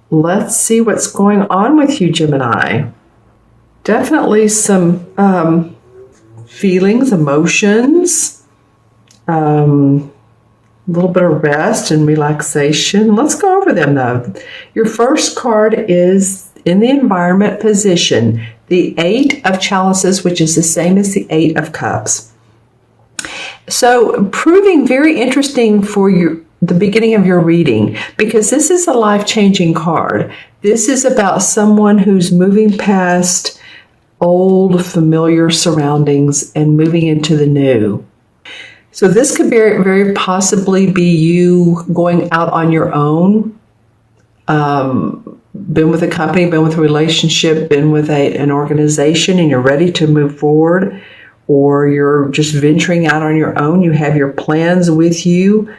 let's see what's going on with you, Gemini. Definitely some feelings, emotions, a little bit of rest and relaxation. Let's go over them, though. Your first card is in the environment position, the 8 of chalices, which is the same as the 8 of cups. So proving very interesting for the beginning of your reading, because this is a life-changing card. This is about someone who's moving past old, familiar surroundings and moving into the new. So this could very, very possibly be you going out on your own, been with a company, been with a relationship, been with an organization, and you're ready to move forward, or you're just venturing out on your own. You have your plans with you.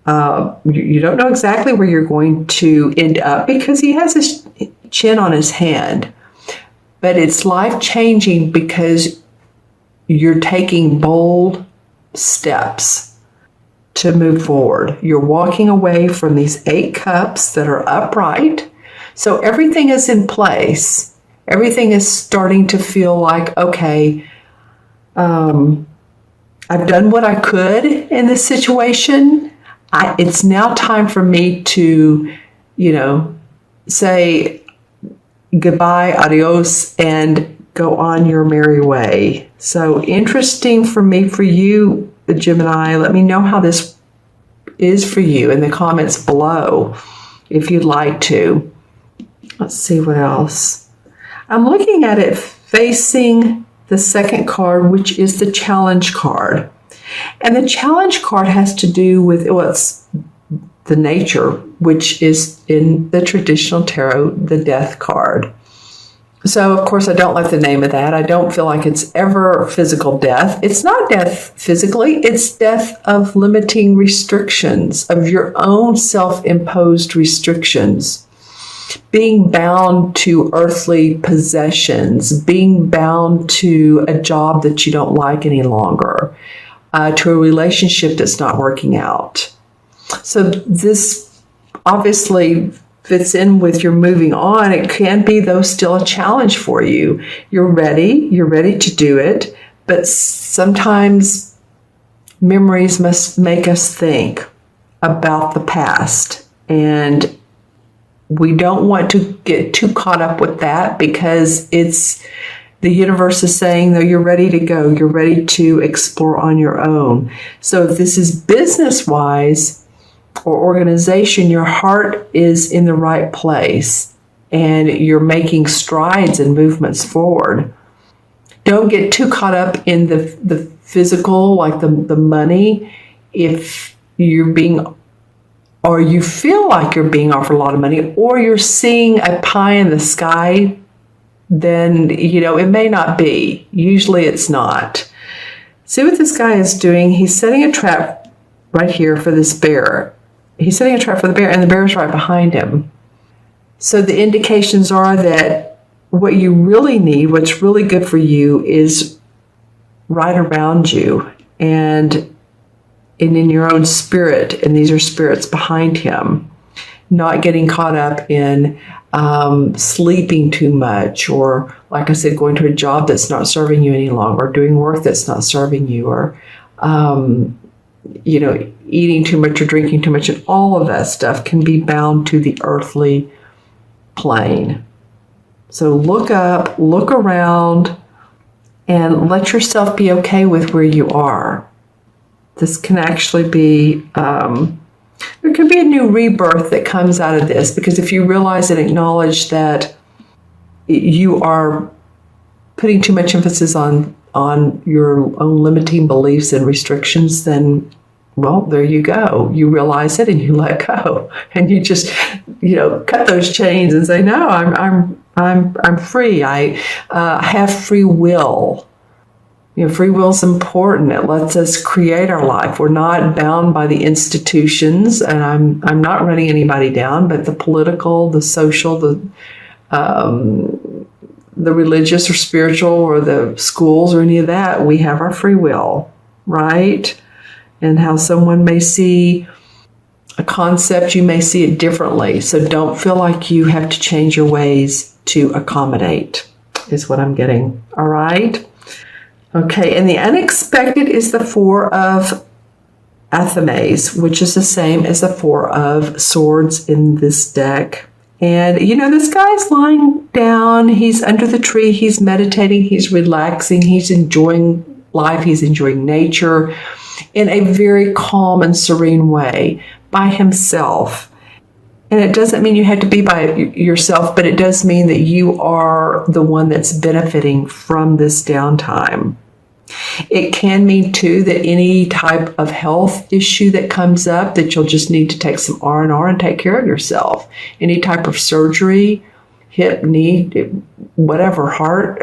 You don't know exactly where you're going to end up because he has his chin on his hand. But it's life-changing because you're taking bold steps to move forward. You're walking away from these 8 cups that are upright. So everything is in place. Everything is starting to feel like, okay, I've done what I could in this situation. It's now time for me to, say goodbye, adios, and go on your merry way. So interesting for you, Gemini. Let me know how this is for you in the comments below if you'd like to. Let's see what else. I'm looking at it facing the second card, which is the challenge card. And the challenge card has to do with, it's the nature, which is in the traditional tarot, the death card. So, of course, I don't like the name of that. I don't feel like it's ever physical death. It's not death physically. It's death of limiting restrictions, of your own self-imposed restrictions. Being bound to earthly possessions, being bound to a job that you don't like any longer, to a relationship that's not working out. So this obviously fits in with your moving on. It can be, though, still a challenge for you. You're ready to do it, but sometimes memories must make us think about the past, and we don't want to get too caught up with that because the universe is saying, though, you're ready to go. You're ready to explore on your own. So if this is business-wise or organization, your heart is in the right place and you're making strides and movements forward. Don't get too caught up in the physical, like the money. If you're or you feel like you're being offered a lot of money, or you're seeing a pie in the sky, then, it may not be. Usually it's not. See what this guy is doing? He's setting a trap right here for this bear. He's setting a trap for the bear, and the bear is right behind him. So the indications are that what you really need, what's really good for you, is right around you and in your own spirit, and these are spirits behind him. Not getting caught up in sleeping too much, or, like I said, going to a job that's not serving you any longer, or doing work that's not serving you, or eating too much or drinking too much, and all of that stuff can be bound to the earthly plane. So look up, look around, and let yourself be okay with where you are. This can actually be, there could be a new rebirth that comes out of this, because if you realize and acknowledge that you are putting too much emphasis on your own limiting beliefs and restrictions, then, well, there you go. You realize it and you let go, and you just, cut those chains and say, no, I'm free. I have free will. Free will is important. It lets us create our life. We're not bound by the institutions, and I'm not running anybody down, but the political, the social, the religious or spiritual, or the schools, or any of that, we have our free will, right? And how someone may see a concept, you may see it differently. So don't feel like you have to change your ways to accommodate, is what I'm getting. All right. Okay. And the unexpected is the Four of Athames, which is the same as the Four of Swords in this deck. And, this guy's lying down. He's under the tree. He's meditating. He's relaxing. He's enjoying life. He's enjoying nature in a very calm and serene way by himself. And it doesn't mean you have to be by yourself, but it does mean that you are the one that's benefiting from this downtime. It can mean, too, that any type of health issue that comes up, that you'll just need to take some R&R and take care of yourself. Any type of surgery, hip, knee, whatever, heart,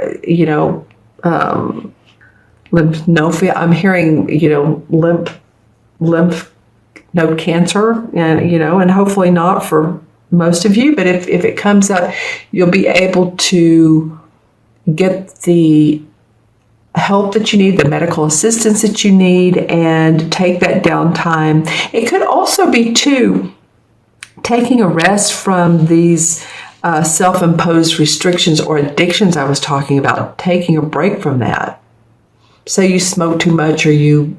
lymph node. I'm hearing, lymph node cancer, and hopefully not for most of you. But if it comes up, you'll be able to get the help that you need, the medical assistance that you need, and take that downtime. It could also be, too, taking a rest from these self-imposed restrictions or addictions I was talking about, taking a break from that. Say you smoke too much, or you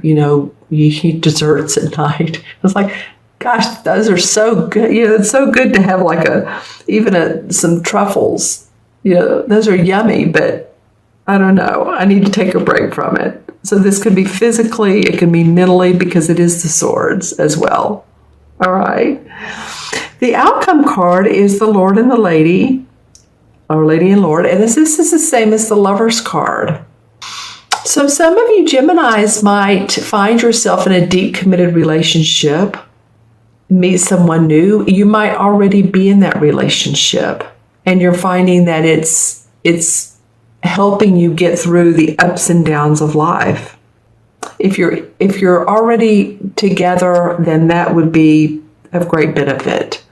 eat desserts at night. It's like, gosh, those are so good. It's so good to have some truffles. Those are yummy, but I don't know. I need to take a break from it. So this could be physically, it can be mentally, because it is the swords as well. All right. The outcome card is the Lord and the Lady, or Lady and Lord, and this is the same as the Lover's card. So some of you Geminis might find yourself in a deep committed relationship, meet someone new. You might already be in that relationship, and you're finding that it's helping you get through the ups and downs of life. If you're already together, then that would be of great benefit.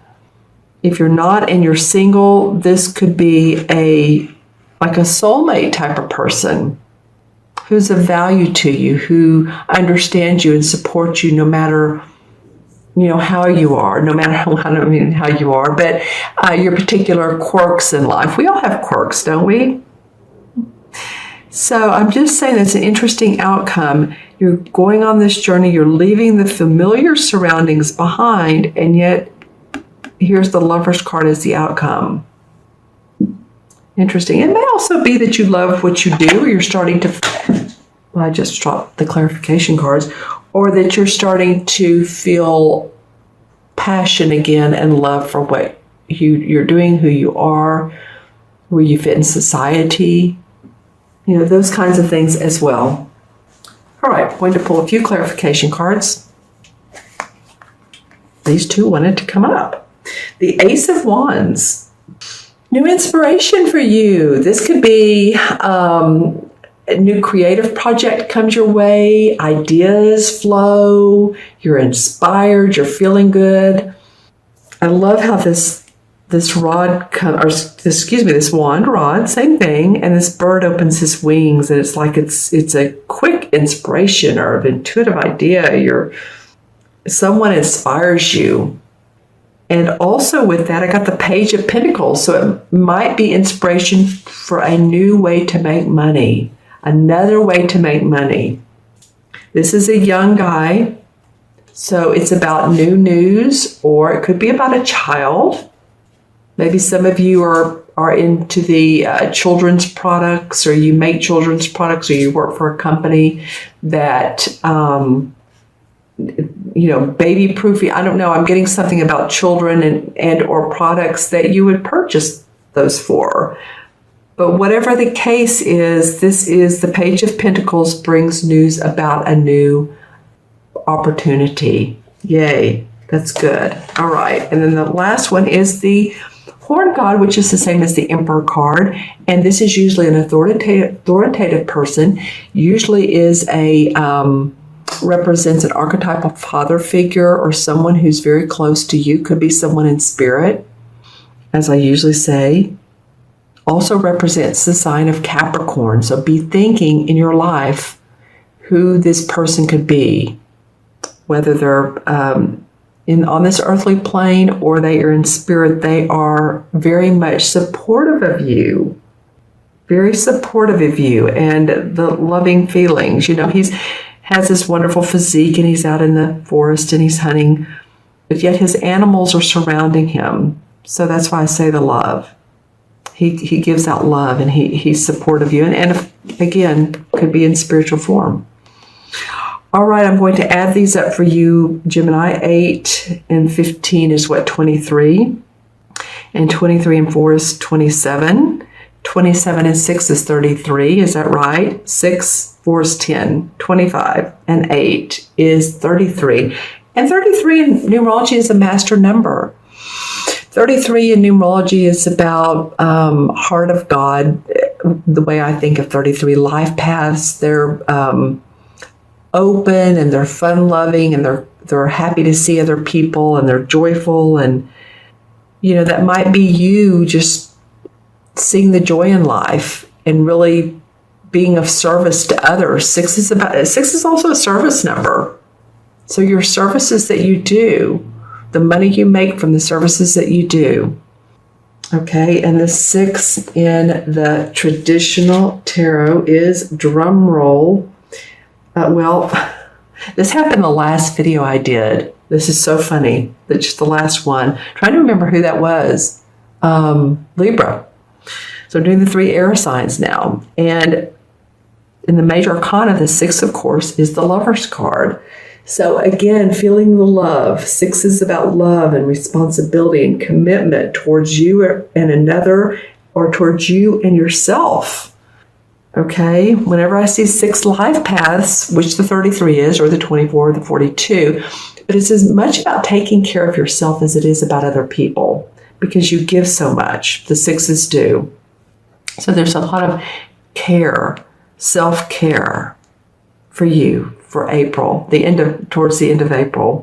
If you're not and you're single, this could be like a soulmate type of person who's of value to you, who understands you and supports you no matter how you are, no matter how you are, but your particular quirks in life. We all have quirks, don't we? So I'm just saying that's an interesting outcome. You're going on this journey, you're leaving the familiar surroundings behind, and yet here's the Lover's card as the outcome. Interesting. It may also be that you love what you do, or you're starting to, I just dropped the clarification cards, or that you're starting to feel passion again and love for what you're doing, who you are, where you fit in society. Those kinds of things as well. All right, I'm going to pull a few clarification cards. These two wanted to come up. The Ace of Wands. New inspiration for you. This could be a new creative project comes your way. Ideas flow. You're inspired. You're feeling good. I love how this this wand rod, same thing, and this bird opens his wings, and it's like it's a quick inspiration or an intuitive idea. Someone inspires you. And also with that, I got the Page of Pentacles, so it might be inspiration for a new way to make money, another way to make money. This is a young guy, so it's about new news, or it could be about a child. Maybe some of you are into the children's products, or you make children's products, or you work for a company that, baby proofing. I don't know. I'm getting something about children and or products that you would purchase those for. But whatever the case is, this is the Page of Pentacles brings news about a new opportunity. Yay. That's good. All right. And then the last one is the Horn God, which is the same as the Emperor card, and this is usually an authoritative person, usually is represents an archetypal father figure or someone who's very close to you, could be someone in spirit, as I usually say. Also represents the sign of Capricorn, so be thinking in your life who this person could be, whether they're on this earthly plane or they are in spirit, they are very much supportive of you. Very supportive of you and the loving feelings. You know, he has this wonderful physique and he's out in the forest and he's hunting, but yet his animals are surrounding him. So that's why I say the love. He gives out love and he's supportive of you. And if, again, could be in spiritual form. All right, I'm going to add these up for you, Gemini. 8 and 15 is what, 23? And 23 and 4 is 27. 27 and 6 is 33, is that right? 6, 4 is 10. 25 and 8 is 33. And 33 in numerology is a master number. 33 in numerology is about heart of God. The way I think of 33 life paths, they're open and they're fun-loving and they're happy to see other people and they're joyful. And, you know, that might be you just seeing the joy in life and really being of service to others. 6 is also a service number. So your services that you do, the money you make from the services that you do. Okay, and the 6 in the traditional tarot is drum roll. Well, this happened the last video I did. This is so funny. That's just the last one. Trying to remember who that was. Libra. So I'm doing the 3 air signs now. And in the major arcana, the 6, of course, is the Lover's card. So again, feeling the love. 6 is about love and responsibility and commitment towards you and another, or towards you and yourself. Okay? Whenever I see 6 life paths, which the 33 is, or the 24, or the 42, but it's as much about taking care of yourself as it is about other people, because you give so much. The 6s do. So there's a lot of care, self-care for you for April, towards the end of April.